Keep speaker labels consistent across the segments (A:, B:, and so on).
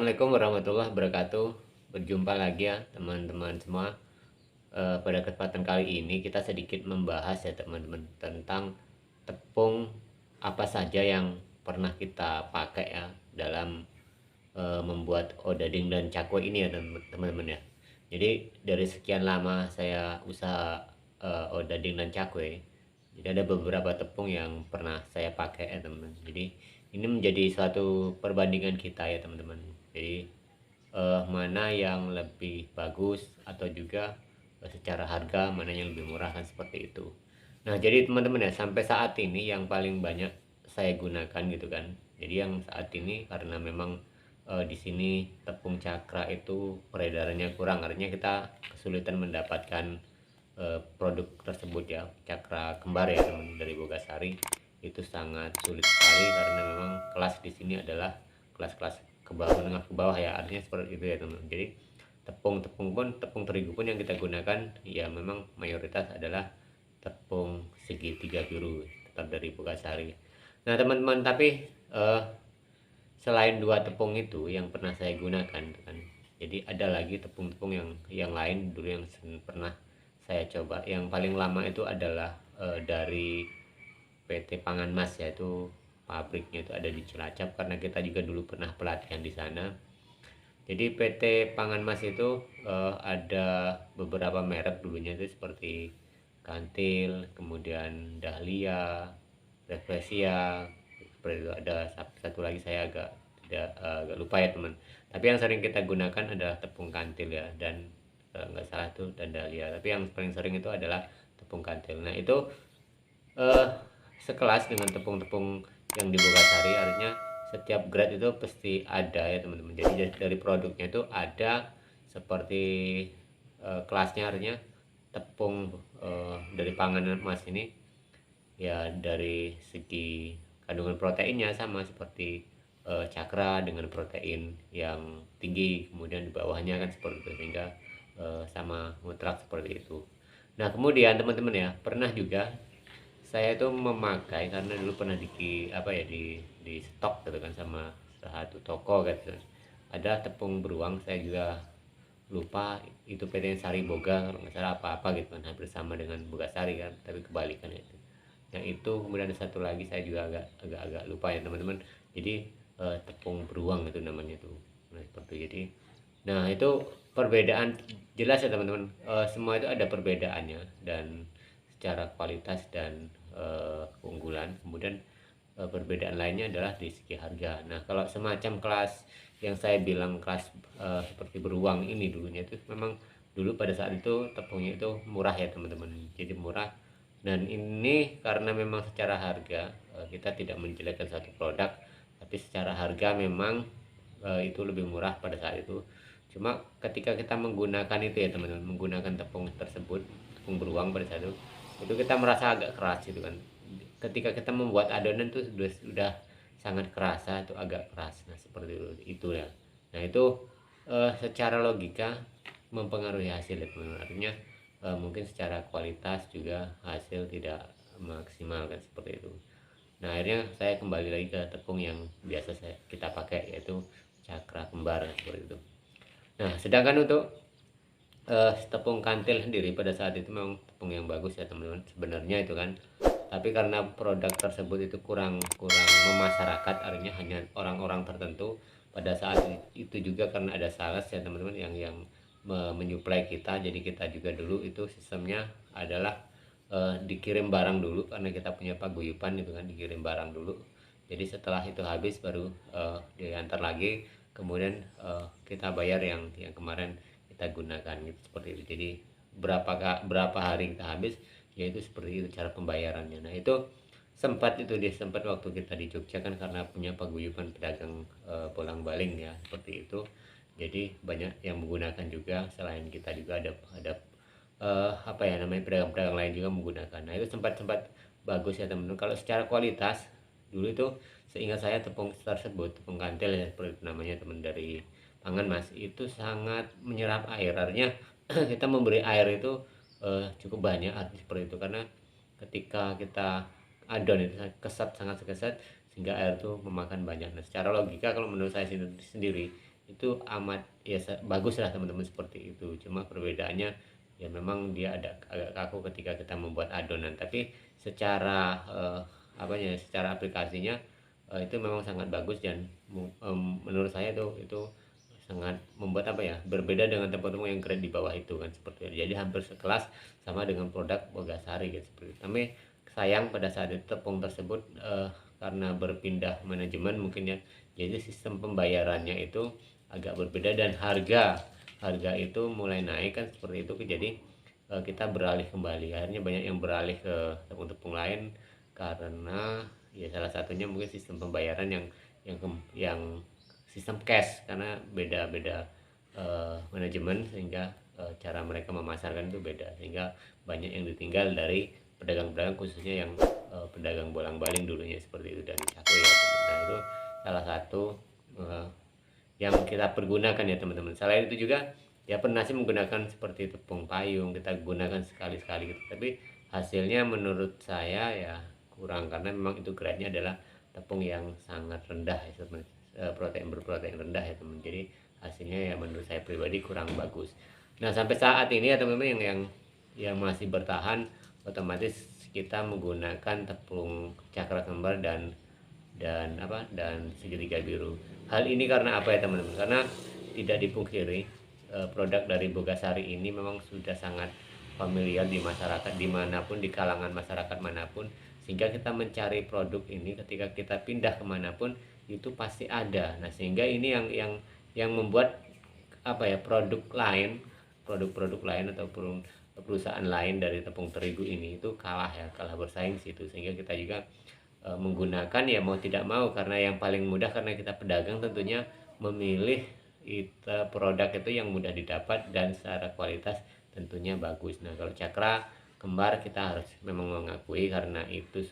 A: Assalamualaikum warahmatullahi wabarakatuh. Berjumpa lagi ya teman-teman semua. Pada kesempatan kali ini kita sedikit membahas ya teman-teman tentang tepung apa saja yang pernah kita pakai ya dalam membuat odading dan cakwe ini ya teman-teman ya. Jadi dari sekian lama saya usaha odading dan cakwe, jadi ada beberapa tepung yang pernah saya pakai ya teman-teman. Jadi ini menjadi suatu perbandingan kita ya teman-teman. Jadi mana yang lebih bagus atau juga secara harga mana yang lebih murah kan seperti itu. Nah, jadi teman-teman ya, sampai saat ini yang paling banyak saya gunakan gitu kan. Jadi yang saat ini karena memang di sini tepung cakra itu peredarannya kurang, artinya kita kesulitan mendapatkan produk tersebut ya. Cakra kembar ya teman dari Bogasari itu sangat sulit sekali karena memang kelas di sini adalah kelas-kelas ke bawah, menengah ke bawah ya, artinya seperti itu ya teman. Jadi tepung terigu pun yang kita gunakan ya memang mayoritas adalah tepung segitiga biru tetap dari Bogasari. Nah teman-teman, tapi eh, selain dua tepung itu yang pernah saya gunakan kan, jadi ada lagi tepung-tepung yang lain dulu yang pernah saya coba. Yang paling lama itu adalah dari PT Pangan Mas, yaitu pabriknya itu ada di Cilacap karena kita juga dulu pernah pelatihan di sana. Jadi PT Pangan Mas itu ada beberapa merek dulunya itu seperti Kantil, kemudian Dahlia, Refresia, seperti itu. Ada satu lagi saya agak lupa ya teman. Tapi yang sering kita gunakan adalah tepung Kantil ya, dan nggak salah tuh dan Dahlia. Tapi yang paling sering itu adalah tepung Kantil. Nah itu eh, sekelas dengan tepung-tepung yang di Bogasari, artinya setiap grade itu pasti ada ya teman-teman. Jadi dari produknya itu ada seperti kelasnya, artinya tepung dari panganan emas ini ya dari segi kandungan proteinnya sama seperti cakra dengan protein yang tinggi, kemudian di bawahnya kan seperti itu, sehingga sama mutlak seperti itu. Nah kemudian teman-teman ya, pernah juga saya itu memakai karena dulu pernah apa ya di stok gitu kan sama satu toko gitu. Ada tepung beruang, saya juga lupa itu PT Sari Boga kalau nggak salah apa-apa gitu kan, hampir sama dengan Bogasari kan, tapi kebalikan itu. Yang itu kemudian ada satu lagi saya juga agak lupa ya teman-teman. Jadi tepung beruang itu namanya tuh. Nah seperti jadi. Nah itu perbedaan jelas ya teman-teman. Semua itu ada perbedaannya dan secara kualitas dan keunggulan. Kemudian perbedaan lainnya adalah di segi harga. Nah kalau semacam kelas yang saya bilang kelas seperti beruang ini dulunya itu memang dulu pada saat itu tepungnya itu murah ya teman-teman. Jadi murah, dan ini karena memang secara harga kita tidak menjelekkan satu produk, tapi secara harga memang itu lebih murah pada saat itu. Cuma ketika kita menggunakan itu ya teman-teman, menggunakan tepung tersebut, tepung beruang pada saat itu kita merasa agak keras gitu kan. Ketika kita membuat adonan tuh sudah sangat kerasa, itu agak keras. Nah seperti itu ya. Nah itu secara logika mempengaruhi hasil ya teman-teman. Artinya mungkin secara kualitas juga hasil tidak maksimal kan seperti itu. Nah akhirnya saya kembali lagi ke tepung yang biasa kita pakai, yaitu cakra kembar seperti itu. Nah sedangkan untuk tepung kantil sendiri pada saat itu memang tepung yang bagus ya teman-teman sebenarnya itu kan, tapi karena produk tersebut itu kurang kurang memasyarakat, artinya hanya orang-orang tertentu pada saat itu juga, karena ada sales ya teman-teman yang menyuplai kita. Jadi kita juga dulu itu sistemnya adalah dikirim barang dulu karena kita punya paguyuban itu kan, dikirim barang dulu. Jadi setelah itu habis baru diantar lagi, kemudian kita bayar yang kemarin kita gunakan gitu, seperti itu. Jadi berapa hari kita habis, yaitu seperti itu cara pembayarannya. Nah itu sempat waktu kita di Jogja kan, karena punya paguyuban pedagang bolang-baling ya seperti itu. Jadi banyak yang menggunakan juga, selain kita juga ada apa ya namanya, pedagang-pedagang lain juga menggunakan. Nah itu sempat bagus ya teman-teman. Kalau secara kualitas dulu itu seingat saya tepung tersebut, tepung kantil ya seperti itu namanya teman, dari Pangan Mas, itu sangat menyerap air. Artinya kita memberi air itu cukup banyak, artinya seperti itu, karena ketika kita adon itu sangat kesat sehingga air itu memakan banyak. Nah secara logika kalau menurut saya sendiri itu amat ya bagus lah teman-teman seperti itu. Cuma perbedaannya ya memang dia ada agak kaku ketika kita membuat adonan, tapi secara secara aplikasinya itu memang sangat bagus, dan menurut saya itu sangat membuat berbeda dengan tepung-tepung yang grade di bawah itu kan, seperti itu. Jadi hampir sekelas sama dengan produk Bogasari gitu seperti itu. Tapi sayang pada saat itu tepung tersebut karena berpindah manajemen mungkin ya, jadi sistem pembayarannya itu agak berbeda, dan harga itu mulai naik kan seperti itu. Jadi kita beralih kembali, akhirnya banyak yang beralih ke tepung-tepung lain karena ya salah satunya mungkin sistem pembayaran yang sistem cash, karena beda-beda manajemen, sehingga cara mereka memasarkan itu beda, sehingga banyak yang ditinggal dari pedagang-pedagang, khususnya yang pedagang bolang-baling dulunya seperti itu, dari cakwe ya. Nah itu salah satu yang kita pergunakan ya teman-teman. Selain itu juga ya pernah sih menggunakan seperti tepung payung, kita gunakan sekali-sekali gitu, tapi hasilnya menurut saya ya kurang, karena memang itu grade-nya adalah tepung yang sangat rendah ya teman, berprotein rendah ya teman. Jadi hasilnya ya menurut saya pribadi kurang bagus. Nah sampai saat ini ya teman-teman yang masih bertahan, otomatis kita menggunakan tepung cakra kembar dan segitiga biru. Hal ini karena apa ya teman-teman? Karena tidak dipungkiri produk dari Bogasari ini memang sudah sangat familiar di masyarakat dimanapun, di kalangan masyarakat manapun, sehingga kita mencari produk ini ketika kita pindah kemanapun itu pasti ada. Nah sehingga ini yang membuat produk-produk lain ataupun perusahaan lain dari tepung terigu ini itu kalah bersaing situ, sehingga kita juga menggunakan ya mau tidak mau, karena yang paling mudah, karena kita pedagang tentunya memilih produk itu yang mudah didapat dan secara kualitas tentunya bagus. Nah kalau cakra kembar kita harus memang mengakui karena itu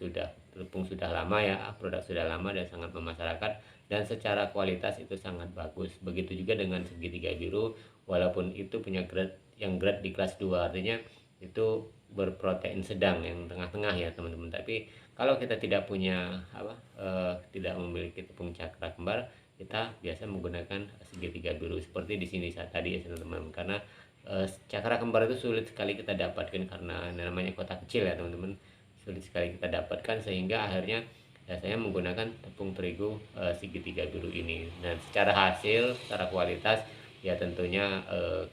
A: tepung sudah lama ya, produk sudah lama dan sangat memasyarakat, dan secara kualitas itu sangat bagus. Begitu juga dengan segitiga biru, walaupun itu punya grade di kelas 2, artinya itu berprotein sedang yang tengah-tengah ya teman-teman. Tapi kalau kita tidak tidak memiliki tepung cakra kembar, kita biasa menggunakan segitiga biru seperti di sini saat tadi ya teman-teman. Karena cakra kembar itu sulit sekali kita dapatkan karena namanya kota kecil ya teman-teman, sulit sekali kita dapatkan, sehingga akhirnya saya menggunakan tepung terigu segitiga biru ini. Dan secara hasil, secara kualitas ya tentunya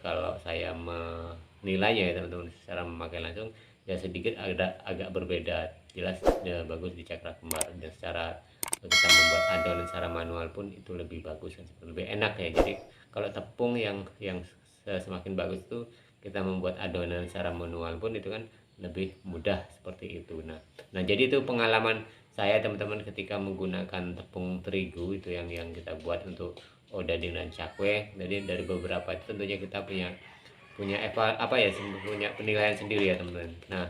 A: kalau saya menilainya ya teman-teman secara memakai langsung ya sedikit agak berbeda, jelas bagus di cakra kembar, dan secara kita membuat adonan secara manual pun itu lebih bagus dan lebih enak ya. Jadi kalau tepung yang semakin bagus itu kita membuat adonan secara manual pun itu kan lebih mudah seperti itu. Nah jadi itu pengalaman saya teman-teman ketika menggunakan tepung terigu itu yang kita buat untuk odading dan cakwe. Jadi dari beberapa itu tentunya kita punya punya penilaian sendiri ya teman-teman. Nah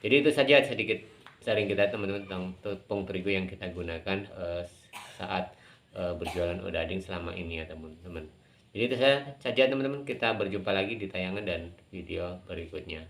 A: jadi itu saja sedikit sharing kita teman-teman tentang tepung terigu yang kita gunakan saat berjualan odading selama ini ya teman-teman. Jadi itu saja teman-teman, kita berjumpa lagi di tayangan dan video berikutnya.